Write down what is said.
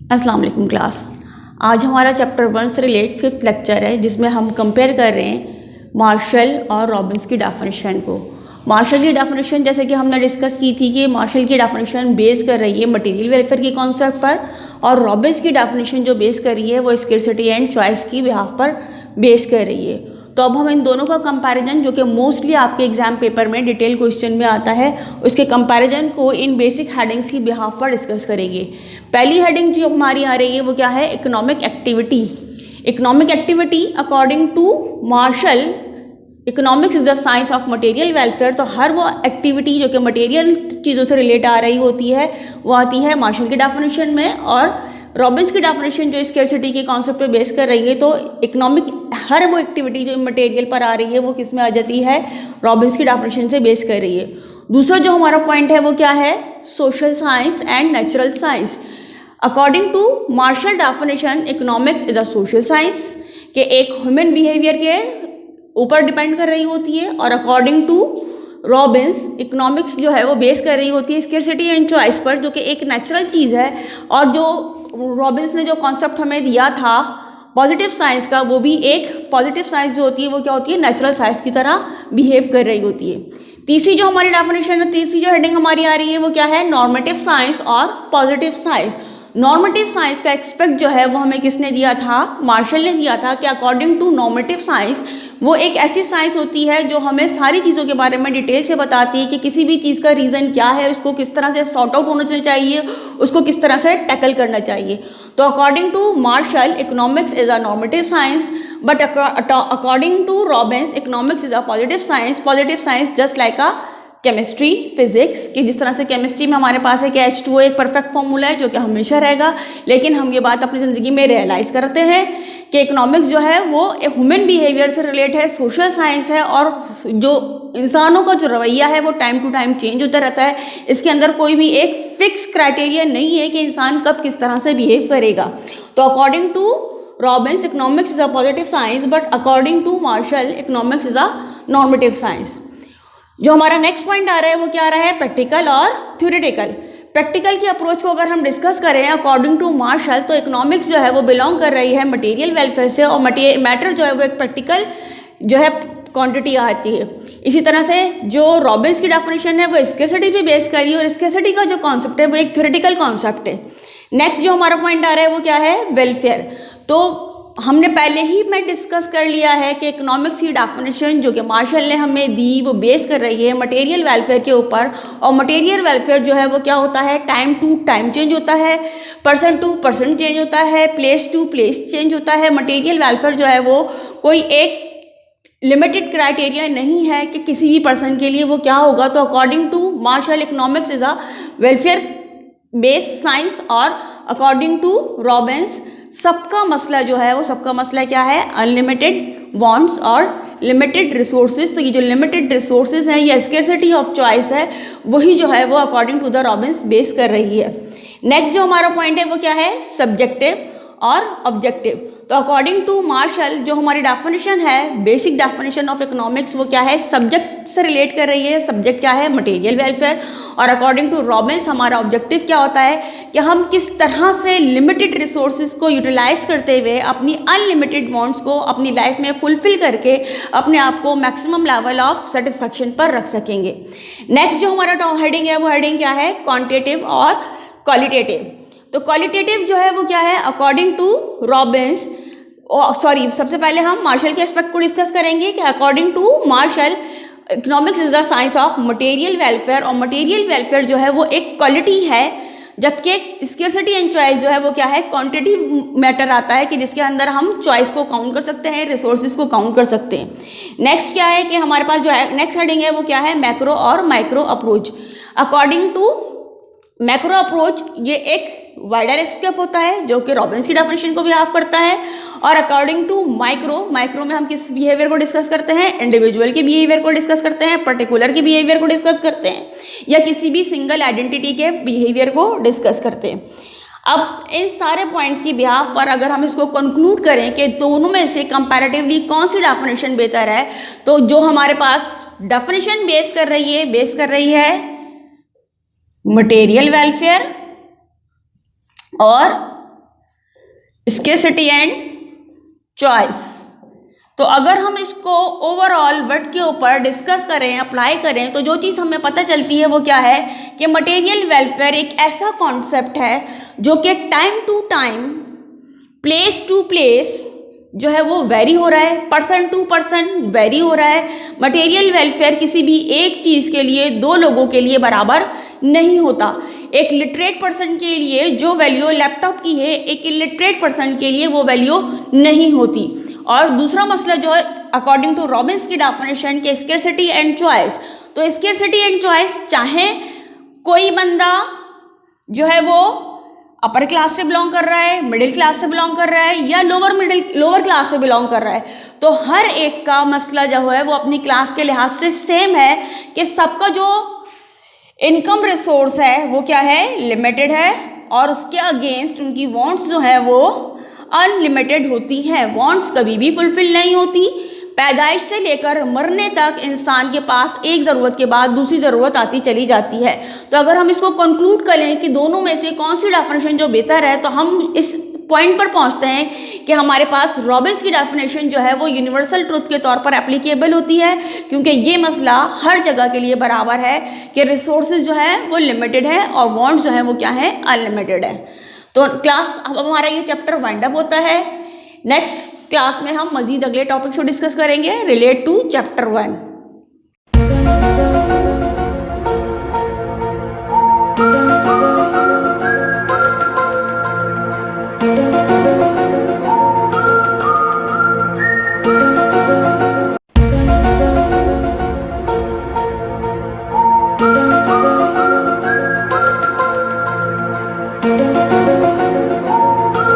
अस्सलाम वालेकुम क्लास। आज हमारा चैप्टर 1 से रिलेट 5th लेक्चर है, जिसमें हम कंपेयर कर रहे हैं मार्शल और रॉबिन्स की डेफिनेशन को। मार्शल की डेफिनेशन जैसे कि हमने डिस्कस की थी कि मार्शल की डेफिनेशन बेस कर रही है मटेरियल वेलफेयर के कॉन्सेप्ट पर, और रॉबिन्स की डेफिनेशन जो बेस कर रही है वो स्कैर्सिटी एंड चॉइस की बिहाफ पर बेस कर रही है। तो अब हम इन दोनों का कंपैरिजन, जो कि मोस्टली आपके एग्जाम पेपर में डिटेल क्वेश्चन में आता है, उसके कंपैरिजन को इन बेसिक हेडिंग्स की बिहाफ पर डिस्कस करेंगे। पहली हेडिंग जो हमारी आ रही है वो क्या है? Economic activity. Economic activity according to Marshall, economics is the science of material welfare. तो हर वो एक्टिविटी जो कि मटेरियल चीज़ों से रिलेट आ रही होती है वो आती है मार्शल की डेफिनेशन में, और रॉबिन्स की डेफिनेशन जो स्कैर्सिटी के कॉन्सेप्ट पे बेस कर रही है। तो इकोनॉमिक हर वो एक्टिविटी जो मटेरियल पर आ रही है वो किस में आ जाती है? रॉबिन्स की डेफिनेशन से बेस कर रही है। दूसरा जो हमारा पॉइंट है वो क्या है? Social science and natural science. According to Marshall definition, economics is a social science के एक ह्यूमन बिहेवियर के ऊपर डिपेंड कर रही होती है, और अकॉर्डिंग टू रॉबिन्स, इकोनॉमिक्स जो है वो बेस कर रही होती है स्कैर्सिटी एंड चॉइस पर, जो कि एक नेचुरल चीज़ है। और जो रॉबिन्स ने जो कॉन्सेप्ट हमें दिया था पॉजिटिव साइंस का, वो भी एक पॉजिटिव साइंस जो होती है वो क्या होती है? नेचुरल साइंस की तरह बिहेव कर रही होती है। तीसरी जो हमारी डेफिनेशन है, तीसरी जो हेडिंग हमारी आ रही है वो क्या है? नॉर्मेटिव साइंस और पॉजिटिव साइंस। नॉर्मेटिव साइंस का एक्सपेक्ट जो है वो हमें किसने दिया था? मार्शल ने दिया था कि अकॉर्डिंग टू नॉर्मेटिव साइंस, वो एक ऐसी साइंस होती है जो हमें सारी चीज़ों के बारे में डिटेल से बताती है कि किसी भी चीज़ का रीज़न क्या है, उसको किस तरह से सॉर्ट आउट होना चाहिए, उसको किस तरह से टैकल करना चाहिए। तो according to Marshall, economics is a normative science, but according to Robbins, economics is a positive science. Positive science just like a chemistry, physics, कि जिस तरह से केमिस्ट्री में हमारे पास है कि H2O एक परफेक्ट फॉर्मूला है जो कि हमेशा रहेगा, लेकिन हम ये बात अपनी ज़िंदगी में रियलाइज़ करते हैं कि इकोनॉमिक्स जो है वो ह्यूमन बिहेवियर से रिलेट है, सोशल साइंस है, और जो इंसानों का जो रवैया है वो टाइम टू टाइम चेंज होता रहता है। इसके अंदर कोई भी एक फिक्स क्राइटेरिया नहीं है कि इंसान कब किस तरह से बिहेव करेगा। तो according to Robbins, economics is a positive science, but according to Marshall, economics is a normative science. जो हमारा नेक्स्ट पॉइंट आ रहा है वो क्या आ रहा है? प्रैक्टिकल और थ्योरेटिकल। प्रैक्टिकल की अप्रोच को अगर हम डिस्कस करें अकॉर्डिंग टू मार्शल, तो इकोनॉमिक्स जो है वो बिलोंग कर रही है मटेरियल वेलफेयर से, और मैटर जो है वो एक प्रैक्टिकल जो है क्वांटिटी आती है। इसी तरह से जो रॉबिन्स की डेफिनेशन है वो स्कैर्सिटी पे बेस करी है, और स्कैर्सिटी का जो कॉन्सेप्ट है वो एक थ्योरेटिकल कॉन्सेप्ट है। नेक्स्ट जो हमारा पॉइंट आ रहा है वो क्या है? वेलफेयर। तो हमने पहले ही मैं डिस्कस कर लिया है कि इकोनॉमिक्स की डेफिनेशन जो कि मार्शल ने हमें दी वो बेस कर रही है मटेरियल वेलफेयर के ऊपर, और मटेरियल वेलफेयर जो है वो क्या होता है? टाइम टू टाइम चेंज होता है, पर्सन टू पर्सन चेंज होता है, प्लेस टू प्लेस चेंज होता है। मटेरियल वेलफेयर जो है वो कोई एक लिमिटेड क्राइटेरिया नहीं है कि किसी भी पर्सन के लिए वो क्या होगा। तो according to Marshall, economics is a welfare based science, और अकॉर्डिंग टू रॉबिन्स, सबका मसला जो है वो सबका मसला क्या है? अनलिमिटेड वांट्स और लिमिटेड रिसोर्सेज। तो ये जो लिमिटेड रिसोर्सेज हैं या स्कैर्सिटी ऑफ चॉइस है, वही जो है वो according to the Robbins base कर रही है। नेक्स्ट जो हमारा पॉइंट है वो क्या है? सब्जेक्टिव और ऑब्जेक्टिव। तो अकॉर्डिंग टू मार्शल जो हमारी डेफिनेशन है, बेसिक डेफिनेशन ऑफ इकोनॉमिक्स, वो क्या है? सब्जेक्ट से रिलेट कर रही है। सब्जेक्ट क्या है? Material welfare. और अकॉर्डिंग टू रॉबिन्स हमारा ऑब्जेक्टिव क्या होता है कि हम किस तरह से लिमिटेड रिसोर्सेज को यूटिलाइज करते हुए अपनी अनलिमिटेड वांट्स को अपनी लाइफ में फुलफिल करके अपने आप को मैक्सिमम लेवल ऑफ सेटिस्फैक्शन पर रख सकेंगे। नेक्स्ट जो हमारा हेडिंग है वो हेडिंग क्या है? क्वांटिटेटिव और क्वालिटेटिव। तो क्वालिटेटिव जो है वो क्या है? अकॉर्डिंग टू रॉबिन्स, सबसे पहले हम मार्शल के एस्पेक्ट को डिस्कस करेंगे कि according to Marshall, economics is the science of material welfare, और मटेरियल वेलफेयर जो है वो एक क्वालिटी है, जबकि स्कैर्सिटी एंड चॉइस जो है वो क्या है? क्वांटिटिव मैटर आता है कि जिसके अंदर हम चॉइस को काउंट कर सकते हैं, रिसोर्सेज को काउंट कर सकते हैं। नेक्स्ट क्या है कि हमारे पास जो है नेक्स्ट हेडिंग है वो क्या है? मैक्रो और micro approach. According to macro approach, ये एक वाइडर स्कोप होता है जो कि रॉबिन्स की डेफिनेशन को भी हाफ करता है, और अकॉर्डिंग टू माइक्रो में हम किस बिहेवियर को डिस्कस करते हैं? इंडिविजुअल के बिहेवियर को डिस्कस करते हैं, पर्टिकुलर के बिहेवियर को डिस्कस करते हैं, या किसी भी सिंगल आइडेंटिटी के बिहेवियर को डिस्कस करते हैं। अब इन सारे पॉइंट्स की बिहाफ पर अगर हम इसको कंक्लूड करें कि दोनों में से कंपैरेटिवली कौन सी डेफिनेशन बेहतर है, तो जो हमारे पास डेफिनेशन बेस कर रही है मटेरियल वेलफेयर और स्केर्सिटी एंड चॉइस। तो अगर हम इसको ओवरऑल वर्ड के ऊपर डिस्कस करें, अप्लाई करें, तो जो चीज़ हमें पता चलती है वो क्या है कि मटेरियल वेलफेयर एक ऐसा कॉन्सेप्ट है जो कि time to time, place to place जो है वो वेरी हो रहा है, पर्सन टू पर्सन वेरी हो रहा है। मटेरियल वेलफेयर किसी भी एक चीज़ के लिए दो लोगों के लिए बराबर नहीं होता। एक लिटरेट पर्सन के लिए जो वैल्यू लैपटॉप की है, एक इलिटरेट पर्सन के लिए वो वैल्यू नहीं होती। और दूसरा मसला जो है अकॉर्डिंग टू रॉबिन्स की डेफिनेशन के स्केर्सिटी एंड चॉइस, तो स्केर्सिटी एंड चॉइस चाहे कोई बंदा जो है वो अपर क्लास से बिलोंग कर रहा है, मिडिल क्लास से बिलोंग कर रहा है या लोअर क्लास से बिलोंग कर रहा है, तो हर एक का मसला जो है वो अपनी क्लास के लिहाज से सेम है कि सबका जो इनकम रिसोर्स है वो क्या है, लिमिटेड है, और उसके अगेंस्ट उनकी वांट्स जो है वो अनलिमिटेड होती हैं। वांट्स कभी भी फुलफिल नहीं होती। पैदाइश से लेकर मरने तक इंसान के पास एक ज़रूरत के बाद दूसरी ज़रूरत आती चली जाती है। तो अगर हम इसको कंक्लूड करें कि दोनों में से कौन सी डेफिनेशन जो बेहतर है, तो हम इस पॉइंट पर पहुंचते हैं कि हमारे पास रॉबिन्स की डेफिनेशन जो है वो यूनिवर्सल ट्रूथ के तौर पर एप्लीकेबल होती है, क्योंकि ये मसला हर जगह के लिए बराबर है कि रिसोर्सेज जो है वो लिमिटेड है और वांट्स जो है वो क्या है, अनलिमिटेड है। तो क्लास अब हमारा ये चैप्टर वाइंड अप होता है। नेक्स्ट क्लास में हम मजीद अगले टॉपिक्स को डिस्कस करेंगे रिलेट टू चैप्टर 1।